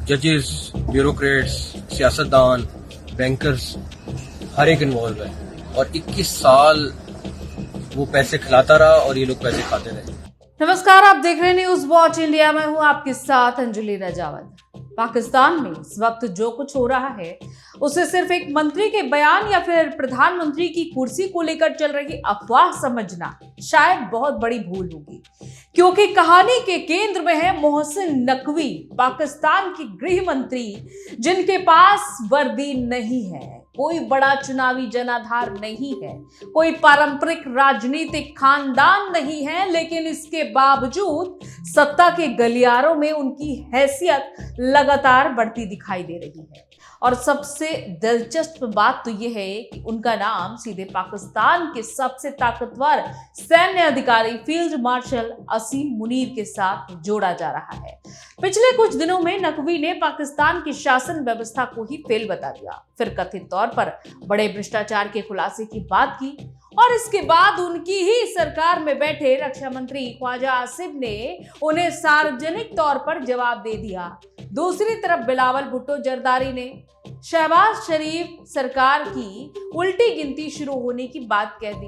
जजेस, ब्यूरोक्रेट्स, सियासतदान, बैंकर्स, हर एक इन्वॉल्व है और 21 साल वो पैसे खिलाता रहा और ये लोग पैसे खाते रहे। नमस्कार, आप देख रहे हैं न्यूज वॉच इंडिया। मैं हूं आपके साथ अंजलि रजावत। पाकिस्तान में इस वक्त जो कुछ हो रहा है उसे सिर्फ एक मंत्री के बयान या फिर प्रधानमंत्री की कुर्सी को लेकर चल रही अफवाह समझना शायद बहुत बड़ी भूल होगी, क्योंकि कहानी के केंद्र में है मोहसिन नकवी, पाकिस्तान के गृह मंत्री, जिनके पास वर्दी नहीं है, कोई बड़ा चुनावी जनाधार नहीं है, कोई पारंपरिक राजनीतिक खानदान नहीं है, लेकिन इसके बावजूद सत्ता के गलियारों में उनकी हैसियत लगातार बढ़ती दिखाई दे रही है। और सबसे दिलचस्प बात तो यह है कि उनका नाम सीधे पाकिस्तान के सबसे ताकतवर सैन्य अधिकारी फील्ड मार्शल असीम मुनीर के साथ जोड़ा जा रहा है। पिछले कुछ दिनों में नकवी ने पाकिस्तान की शासन व्यवस्था को ही फेल बता दिया, फिर कथित तौर पर बड़े भ्रष्टाचार के खुलासे की बात की और इसके बाद उनकी ही सरकार में बैठे रक्षा मंत्री ख्वाजा आसिफ ने उन्हें सार्वजनिक तौर पर जवाब दे दिया। दूसरी तरफ बिलावल भुट्टो जरदारी ने शहबाज शरीफ सरकार की उल्टी गिनती शुरू होने की बात कह दी,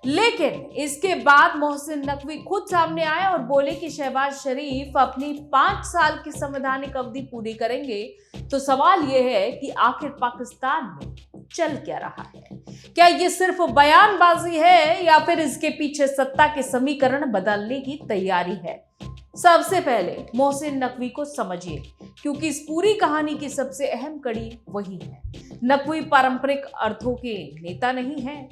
लेकिन इसके बाद मोहसिन नकवी खुद सामने आए और बोले कि शहबाज शरीफ अपनी 5 साल की संवैधानिक अवधि पूरी करेंगे। तो सवाल यह है कि आखिर पाकिस्तान में चल क्या रहा है? क्या ये सिर्फ बयानबाजी है या फिर इसके पीछे सत्ता के समीकरण बदलने की तैयारी है? सबसे पहले मोहसिन नकवी को समझिए, क्योंकि इस पूरी कहानी की सबसे अहम कड़ी वही है। नकवी पारंपरिक अर्थों के नेता नहीं है।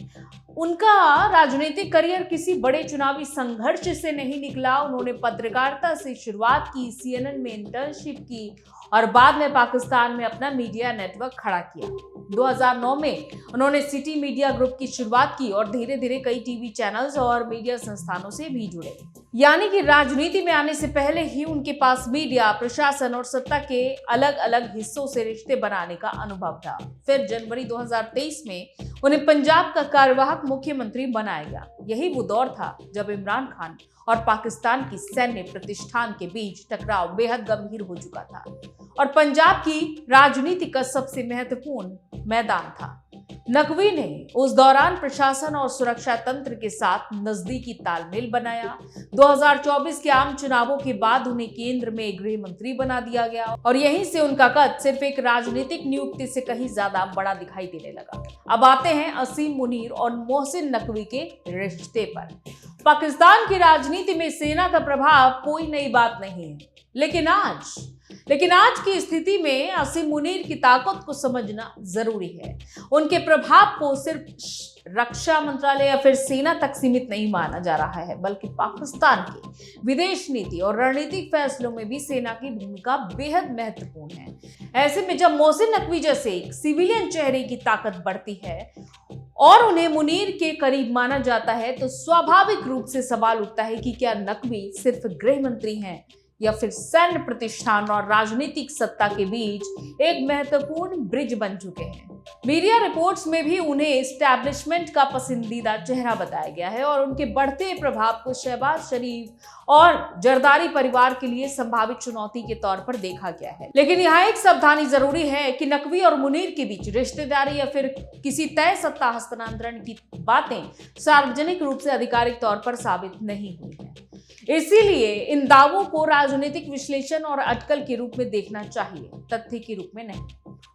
उनका राजनीतिक करियर किसी बड़े चुनावी संघर्ष से नहीं निकला। उन्होंने पत्रकारिता से शुरुआत की, CNN में इंटर्नशिप की और बाद में पाकिस्तान में अपना मीडिया नेटवर्क खड़ा किया। 2009 में उन्होंने सिटी मीडिया ग्रुप की शुरुआत की और धीरे धीरे कई टीवी चैनल्स और मीडिया संस्थानों से भी जुड़े। यानी कि राजनीति में आने से पहले ही उनके पास मीडिया, प्रशासन और सत्ता के अलग अलग हिस्सों से रिश्ते बनाने का अनुभव था। फिर जनवरी 2023 में उन्हें पंजाब का कार्यवाहक मुख्यमंत्री बनाया गया। यही वो दौर था जब इमरान खान और पाकिस्तान की सैन्य प्रतिष्ठान के बीच टकराव बेहद गंभीर हो चुका था और पंजाब की राजनीति का सबसे महत्वपूर्ण मैदान था। नकवी ने उस दौरान प्रशासन और सुरक्षा तंत्र के साथ नजदीकी तालमेल बनाया। 2024 के आम चुनावों के बाद उन्हें केंद्र में गृह मंत्री बना दिया गया और यहीं से उनका कद सिर्फ एक राजनीतिक नियुक्ति से कहीं ज्यादा बड़ा दिखाई देने लगा। अब आते हैं असीम मुनीर और मोहसिन नकवी के रिश्ते पर। पाकिस्तान की राजनीति में सेना का प्रभाव कोई नई बात नहीं है, लेकिन आज की स्थिति में असीम मुनीर की ताकत को समझना जरूरी है। उनके प्रभाव को सिर्फ रक्षा मंत्रालय या फिर सेना तक सीमित नहीं माना जा रहा है, बल्कि पाकिस्तान की विदेश नीति और रणनीतिक फैसलों में भी सेना की भूमिका बेहद महत्वपूर्ण है। ऐसे में जब मोहसिन नकवी जैसे एक सिविलियन चेहरे की ताकत बढ़ती है और उन्हें मुनीर के करीब माना जाता है, तो स्वाभाविक रूप से सवाल उठता है कि क्या नकवी सिर्फ गृह मंत्री हैं या फिर सैन्य प्रतिष्ठान और राजनीतिक सत्ता के बीच एक महत्वपूर्ण ब्रिज बन चुके हैं। मीडिया रिपोर्ट्स में भी उन्हें एस्टैब्लिशमेंट का पसंदीदा चेहरा बताया गया है और उनके बढ़ते प्रभाव को शहबाज शरीफ और जरदारी परिवार के लिए संभावित चुनौती के तौर पर देखा गया है। लेकिन यहाँ एक सावधानी जरूरी है कि नकवी और मुनीर के बीच रिश्तेदारी या फिर किसी तय सत्ता हस्तांतरण की बातें सार्वजनिक रूप से आधिकारिक तौर पर साबित नहीं हुई है। इसीलिए इन दावों को राजनीतिक विश्लेषण और अटकल के रूप में देखना चाहिए, तथ्य के रूप में नहीं।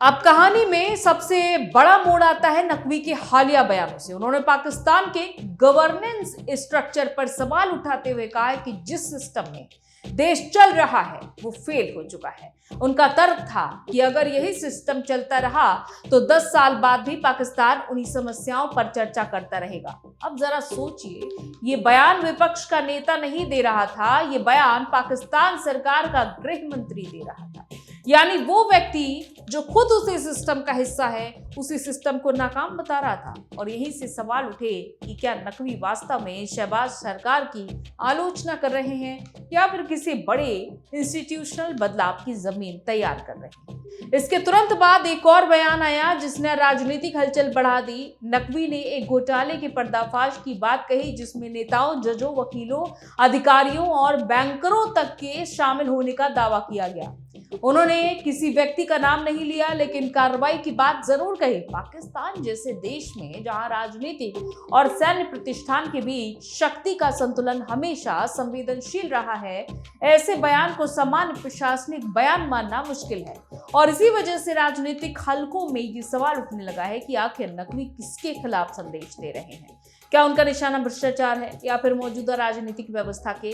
अब कहानी में सबसे बड़ा मोड़ आता है नकवी के हालिया बयानों से। उन्होंने पाकिस्तान के गवर्नेंस स्ट्रक्चर पर सवाल उठाते हुए कहा है कि जिस सिस्टम में देश चल रहा है वो फेल हो चुका है। उनका तर्क था कि अगर यही सिस्टम चलता रहा तो 10 साल बाद भी पाकिस्तान उन्हीं समस्याओं पर चर्चा करता रहेगा। अब जरा सोचिए, ये बयान विपक्ष का नेता नहीं दे रहा था, ये बयान पाकिस्तान सरकार का गृह मंत्री दे रहा था। यानी वो व्यक्ति जो खुद उसी सिस्टम का हिस्सा है, उसी सिस्टम को नाकाम बता रहा था। और यहीं से सवाल उठे कि क्या नकवी वास्तव में शहबाज सरकार की आलोचना कर रहे हैं या फिर किसी बड़े इंस्टीट्यूशनल बदलाव की जमीन तैयार कर रहे हैं। इसके तुरंत बाद एक और बयान आया जिसने राजनीतिक हलचल बढ़ा दी। नकवी ने एक घोटाले के पर्दाफाश की बात कही जिसमें नेताओं, जजों, वकीलों, अधिकारियों और बैंकरों तक के शामिल होने का दावा किया गया। उन्होंने किसी व्यक्ति का नाम नहीं लिया, लेकिन कार्रवाई की बात जरूर कही। पाकिस्तान जैसे देश में जहां राजनीतिक और सैन्य प्रतिष्ठान के बीच शक्ति का संतुलन हमेशा संवेदनशील रहा है, ऐसे बयान को सामान्य प्रशासनिक बयान मानना मुश्किल है। और इसी वजह से राजनीतिक हलकों में ये सवाल उठने लगा है कि आखिर नकवी किसके खिलाफ संदेश दे रहे हैं। क्या उनका निशाना भ्रष्टाचार है या फिर मौजूदा राजनीतिक व्यवस्था के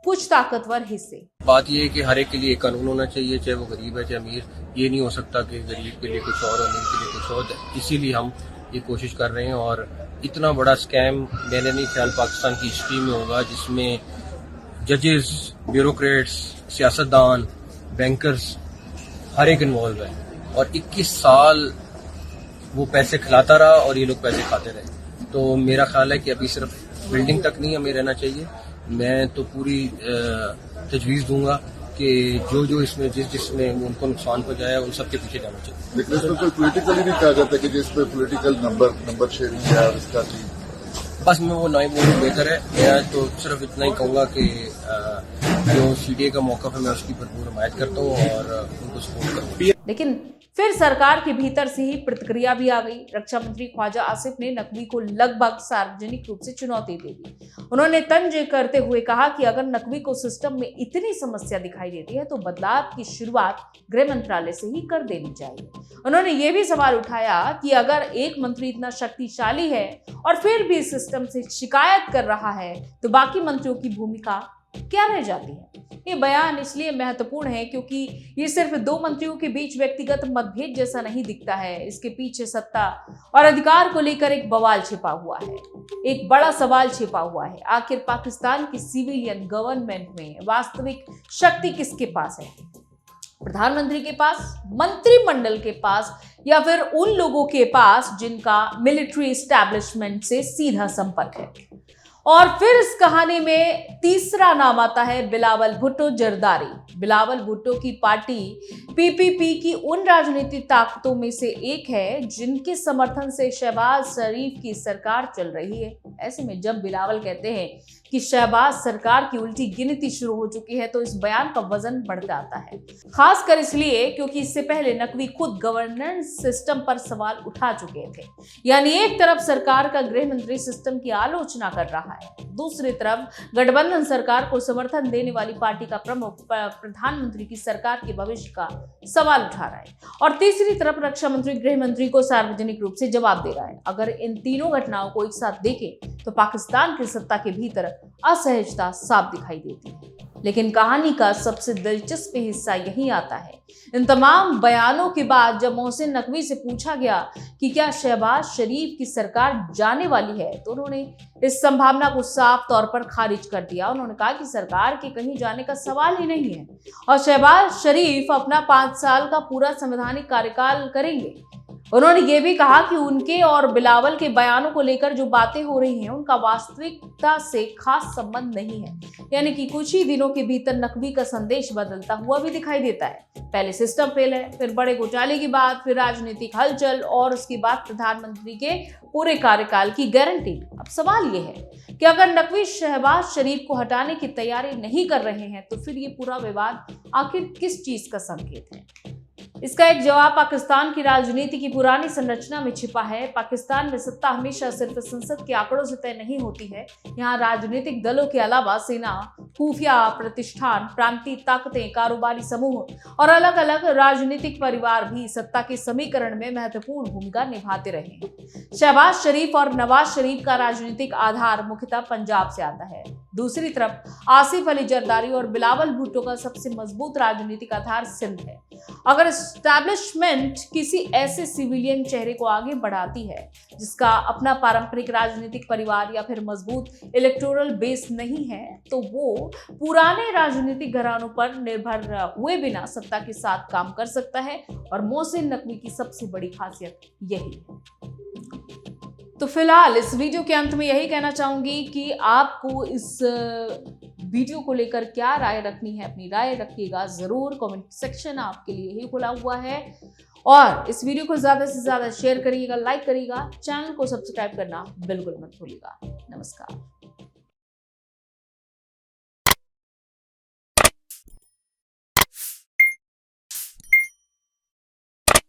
कुछ ताकतवर हिस्से? बात यह है कि हर एक के लिए एक कानून होना चाहिए, चाहे वो गरीब है चाहे अमीर। ये नहीं हो सकता कि गरीब के लिए कुछ और अमीर के लिए कुछ और। इसीलिए हम ये कोशिश कर रहे हैं। और इतना बड़ा स्कैम मैंने नहीं ख्याल पाकिस्तान की हिस्ट्री में होगा जिसमें जजेस, ब्यूरोक्रेट्स, सियासतदान, बैंकर्स हर एक इन्वॉल्व है। और 21 साल वो पैसे खिलाता रहा और ये लोग पैसे खाते रहे। तो मेरा ख्याल है कि अभी सिर्फ बिल्डिंग तक नहीं हमें रहना चाहिए। मैं तो पूरी तजवीज़ दूंगा कि जो इसमें जिसने उनको नुकसान पहुंचाया उन सबके पीछे जाना चाहिए। लेकिन इसमें कोई पोलिटिकली नहीं कहा जाता कि जिस पे पोलिटिकल नंबर शेयरिंग है उसका भी बस मैं वो नहीं बोलूँ बेहतर है। मैं तो सिर्फ इतना ही कहूँगा कि जो सीडीए का मौक़िफ़ है मैं उसकी भरपूर हिमायत करता हूँ और उनको सपोर्ट करूँगा। लेकिन फिर सरकार के भीतर से ही प्रतिक्रिया भी आ गई। रक्षा मंत्री ख्वाजा आसिफ ने नकवी को लगभग सार्वजनिक रूप से चुनौती दे दी। उन्होंने तंज करते हुए कहा कि अगर नकवी को सिस्टम में इतनी समस्या दिखाई देती है तो बदलाव की शुरुआत गृह मंत्रालय से ही कर देनी चाहिए। उन्होंने ये भी सवाल उठाया कि अगर एक मंत्री इतना शक्तिशाली है और फिर भी सिस्टम से शिकायत कर रहा है तो बाकी मंत्रियों की भूमिका क्या रह जाती है। ये बयान इसलिए महत्वपूर्ण है क्योंकि ये सिर्फ दो मंत्रियों के बीच व्यक्तिगत मतभेद जैसा नहीं दिखता है। इसके पीछे सत्ता और अधिकार को लेकर एक बवाल छिपा हुआ है, एक बड़ा सवाल छिपा हुआ है। आखिर पाकिस्तान की सिविलियन गवर्नमेंट में वास्तविक शक्ति किसके पास है? प्रधानमंत्री के पास, मंत्रिमंडल के पास, या फिर उन लोगों के पास जिनका मिलिट्री एस्टैब्लिशमेंट से सीधा संपर्क है? और फिर इस कहानी में तीसरा नाम आता है बिलावल भुट्टो जरदारी। बिलावल भुट्टो की पार्टी पीपीपी की उन राजनीतिक ताकतों में से एक है जिनके समर्थन से शहबाज शरीफ की सरकार चल रही है। ऐसे में जब बिलावल कहते हैं कि शहबाज सरकार की उल्टी गिनती शुरू हो चुकी है तो इस बयान का वजन बढ़ जाता है, खासकर इसलिए क्योंकि इससे पहले नकवी खुद गवर्नेंस सिस्टम पर सवाल उठा चुके थे। यानी एक तरफ सरकार का गृह मंत्री सिस्टम की आलोचना कर रहा है, दूसरी तरफ गठबंधन सरकार को समर्थन देने वाली पार्टी का प्रमुख प्रधानमंत्री की सरकार के भविष्य का सवाल उठा रहा है, और तीसरी तरफ रक्षा मंत्री गृह मंत्री को सार्वजनिक रूप से जवाब दे रहा है। अगर इन तीनों घटनाओं को एक साथ देखें तो पाकिस्तान की सत्ता के भीतर असहजता साफ दिखाई देती है। लेकिन कहानी का सबसे दिलचस्प हिस्सा यही आता है। इन तमाम बयानों के बाद जब मोहसिन नकवी से पूछा गया कि क्या शहबाज शरीफ की सरकार जाने वाली है तो उन्होंने इस संभावना को साफ तौर पर खारिज कर दिया। उन्होंने कहा कि सरकार के कहीं जाने का सवाल ही नहीं है और शहबाज शरीफ अपना 5 साल का पूरा संवैधानिक कार्यकाल करेंगे। उन्होंने ये भी कहा कि उनके और बिलावल के बयानों को लेकर जो बातें हो रही हैं उनका वास्तविकता से खास संबंध नहीं है। यानी कि कुछ ही दिनों के भीतर नकवी का संदेश बदलता हुआ भी दिखाई देता है। पहले सिस्टम फेल है, फिर बड़े घोटाले की बात, फिर राजनीतिक हलचल और उसके बाद प्रधानमंत्री के पूरे कार्यकाल की गारंटी। अब सवाल ये है कि अगर नकवी शहबाज शरीफ को हटाने की तैयारी नहीं कर रहे हैं तो फिर ये पूरा विवाद आखिर किस चीज का संकेत है? इसका एक जवाब पाकिस्तान की राजनीति की पुरानी संरचना में छिपा है। पाकिस्तान में सत्ता हमेशा सिर्फ संसद के आंकड़ों से तय नहीं होती है। यहाँ राजनीतिक दलों के अलावा सेना, खुफिया प्रतिष्ठान, प्रांतीय ताकतें, कारोबारी समूह और अलग अलग राजनीतिक परिवार भी सत्ता के समीकरण में महत्वपूर्ण भूमिका निभाते रहे हैं। शहबाज शरीफ और नवाज शरीफ का राजनीतिक आधार मुख्यतः पंजाब से आता है। दूसरी तरफ आसिफ अली जरदारी और बिलावल भुट्टो का सबसे मजबूत राजनीतिक आधार सिंध है। अगर एस्टैब्लिशमेंट किसी ऐसे सिविलियन चेहरे को आगे बढ़ाती है जिसका अपना पारंपरिक राजनीतिक परिवार या फिर मजबूत इलेक्टोरल बेस नहीं है तो वो पुराने राजनीतिक घरानों पर निर्भर हुए बिना सत्ता के साथ काम कर सकता है। और मोहसिन नकवी की सबसे बड़ी खासियत यही है। तो फिलहाल इस वीडियो के अंत में यही कहना चाहूंगी कि आपको इस वीडियो को लेकर क्या राय रखनी है, अपनी राय रखिएगा जरूर। कमेंट सेक्शन आपके लिए ही खुला हुआ है और इस वीडियो को ज्यादा से ज्यादा शेयर करिएगा, लाइक करिएगा, चैनल को सब्सक्राइब करना बिल्कुल मत भूलिएगा। नमस्कार।